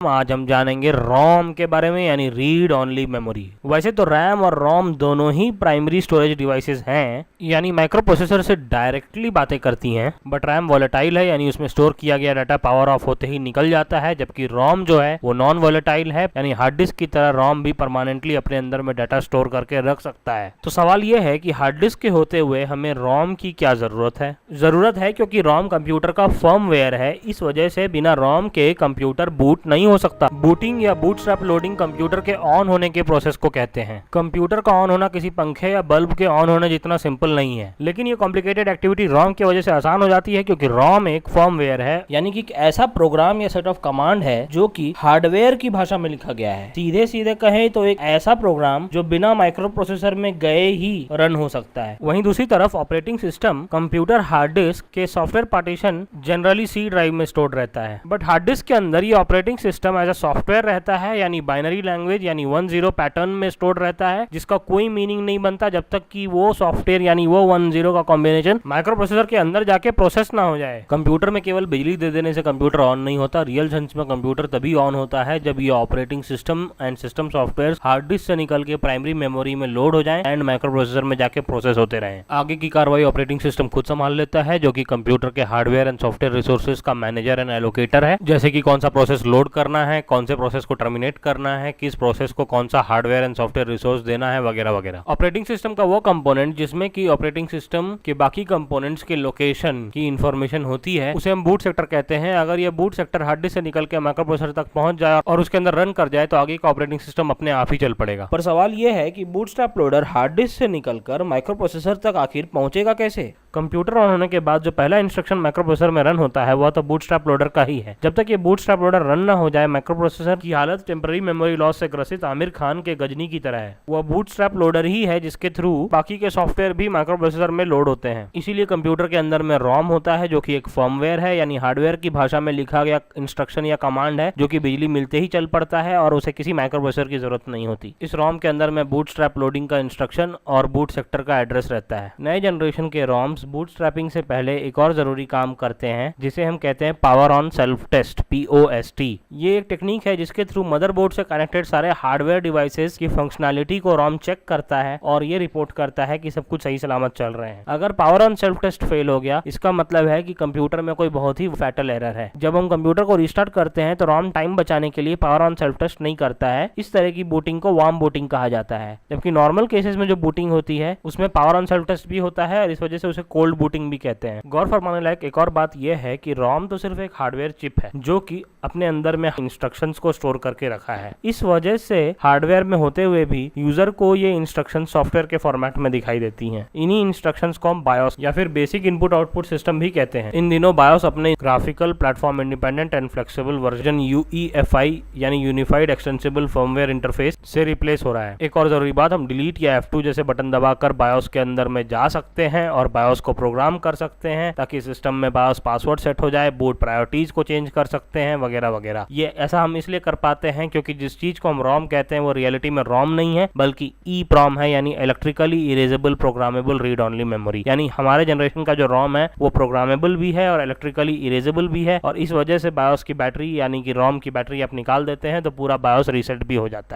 आज हम जानेंगे रोम के बारे में यानी रीड ओनली मेमोरी। वैसे तो रैम और रोम दोनों ही प्राइमरी स्टोरेज डिवाइसेस हैं, यानी माइक्रो प्रोसेसर से डायरेक्टली बातें करती हैं, बट रैम वॉलेटाइल है यानी उसमें स्टोर किया गया डाटा पावर ऑफ होते ही निकल जाता है, जबकि रोम जो है वो नॉन वॉलेटाइल है, यानी हार्ड डिस्क की तरह रोम भी परमानेंटली अपने अंदर में डाटा स्टोर करके रख सकता है। तो सवाल ये है कि हार्ड डिस्क के होते हुए हमें रोम की क्या जरूरत है? जरूरत है क्योंकि रोम कंप्यूटर का फर्मवेयर है, इस वजह से बिना रोम के कंप्यूटर बूट नहीं हो सकता। बूटिंग या बूटस्ट्रैप लोडिंग कंप्यूटर के ऑन होने के प्रोसेस को कहते हैं। कंप्यूटर का ऑन होना किसी पंखे या बल्ब के ऑन होने जितना सिंपल नहीं है, लेकिन ये कॉम्प्लिकेटेड एक्टिविटी रोम की वजह से आसान हो जाती है, क्योंकि रोम एक फर्मवेयर है, यानी कि एक ऐसा प्रोग्राम या सेट ऑफ कमांड है जो कि हार्डवेयर की भाषा में लिखा गया है। सीधे सीधे कहें तो एक ऐसा प्रोग्राम जो बिना माइक्रो प्रोसेसर में गए ही रन हो सकता है। वहीं दूसरी तरफ operating system computer hard disk के software partition generally C drive में स्टोर्ड रहता है, बट हार्ड डिस्क के अंदर ये operating system as a software रहता है, यानी बाइनरी लैंग्वेज यानी 1-0 पैटर्न में स्टोर्ड रहता है, जिसका कोई मीनिंग नहीं बनता जब तक कि वो सॉफ्टवेयर यानी वो 1-0 का कॉम्बिनेशन माइक्रो प्रोसेसर के अंदर जाके प्रोसेस ना हो जाए। कंप्यूटर में केवल बिजली दे देने से कंप्यूटर ऑन नहीं होता। रियल सेंस में कंप्यूटर तभी ऑन होता है जब ये operating system and system software hard disk से निकल के प्राइमरी मेमोरी में लोड हो जाए एंड माइक्रो प्रोसेसर में जाके प्रोसेस होते रहे। आगे की कार्रवाई ऑपरेटिंग सिस्टम खुद संभाल लेता है, जो कि कंप्यूटर के हार्डवेयर एंड सॉफ्टवेयर रिसोर्सेज का मैनेजर एंड एलोकेटर है, जैसे कि कौन सा प्रोसेस लोड करना है, कौन से प्रोसेस को टर्मिनेट करना है, किस प्रोसेस को कौन सा हार्डवेयर एंड सॉफ्टवेयर रिसोर्स देना है, वगैरह वगैरह। ऑपरेटिंग सिस्टम का वो कंपोनेंट जिसमें कि ऑपरेटिंग सिस्टम के बाकी कंपोनेंट्स के लोकेशन की इंफॉर्मेशन होती है, उसे हम बूट सेक्टर कहते हैं। अगर ये बूट सेक्टर हार्ड डिस्क से निकल के माइक्रो प्रोसेसर तक पहुंच जाए और उसके अंदर रन कर जाए तो आगे का ऑपरेटिंग सिस्टम अपने आप ही चल पड़ेगा। पर सवाल ये है कि बूटस्ट्रैप लोडर हार्ड डिस्क से निकलकर माइक्रो प्रोसेसर तक आखिर पहुंचेगा कैसे? कंप्यूटर ऑन होने के बाद जो पहला इंस्ट्रक्शन माइक्रो प्रोसेसर में रन होता है वह तो बूटस्ट्रैप लोडर का ही है। जब तक ये बूटस्ट्रैप लोडर रन ना हो जाए, माइक्रो प्रोसेसर की हालत टेम्पररी मेमोरी लॉस से ग्रसित आमिर खान के गजनी की तरह है। वह बूटस्ट्रैप लोडर ही है जिसके थ्रू बाकी के सॉफ्टवेयर भी माइक्रो प्रोसेसर में लोड होते हैं। इसीलिए कंप्यूटर के अंदर में रोम होता है, जो कि एक फर्मवेयर है, यानी हार्डवेयर की भाषा में लिखा गया इंस्ट्रक्शन या कमांड है, जो कि बिजली मिलते ही चल पड़ता है और उसे किसी माइक्रो प्रोसेसर की जरूरत नहीं होती। इस रोम के अंदर में बूटस्ट्रैप लोडिंग का इंस्ट्रक्शन और बूट सेक्टर का एड्रेस रहता है। नए जनरेशन के रोम्स बूटस्ट्रैपिंग से पहले एक और जरूरी काम करते हैं, जिसे हम कहते हैं power on self test, POST। ये एक टेक्निक है जिसके थ्रू मदरबोर्ड से कनेक्टेड सारे हार्डवेयर डिवाइसेस की फंक्शनैलिटी को रोम चेक करता है और ये रिपोर्ट करता है कि सब कुछ सही सलामत चल रहे हैं। अगर power on self test fail हो गया, इसका मतलब है कि कंप्यूटर में कोई बहुत ही फैटल एरर है। जब हम कंप्यूटर को रिस्टार्ट करते हैं तो रोम टाइम बचाने के लिए पावर ऑन सेल्फ टेस्ट नहीं करता है। इस तरह की बूटिंग को वार्म बूटिंग कहा जाता है, जबकि नॉर्मल केसेस में जो बूटिंग होती है उसमें पावर ऑन सेल्फ टेस्ट भी होता है और इस वजह से उसे कोल्ड बूटिंग भी कहते हैं। गौर फरमाने लायक एक और बात यह है कि रोम तो सिर्फ एक हार्डवेयर चिप है जो कि अपने अंदर में इंस्ट्रक्शंस को स्टोर करके रखा है। इस वजह से हार्डवेयर में होते हुए भी यूजर को ये इंस्ट्रक्शन सॉफ्टवेयर के फॉर्मेट में दिखाई देती हैं। इन्हीं इंस्ट्रक्शंस को हम बायोस या फिर बेसिक इनपुट आउटपुट सिस्टम भी कहते हैं। इन दिनों बायोस अपने graphical platform independent and flexible version UEFI यानी यूनिफाइड एक्सटेंसिबल फर्मवेयर इंटरफेस से रिप्लेस हो रहा है। एक और जरूरी बात, हम डिलीट या F2 जैसे बटन दबाकर बायोस के अंदर में जा सकते हैं और बायोस को प्रोग्राम कर सकते हैं ताकि सिस्टम में बायोस पासवर्ड सेट हो जाए, बूट प्रायोरिटीज को चेंज कर सकते हैं, वगैरह वगैरह। ये ऐसा हम इसलिए कर पाते हैं क्योंकि जिस चीज को हम रोम कहते हैं वो रियलिटी में रोम नहीं है, बल्कि EEPROM है, यानी electrically erasable programmable read only memory. यानी हमारे जनरेशन का जो रोम है वो प्रोग्रामेबल भी है और इलेक्ट्रिकली इरेजेबल भी है, और इस वजह से बायोस की बैटरी यानी कि रोम की बैटरी आप निकाल देते हैं तो पूरा बायोस रीसेट भी हो जाता है।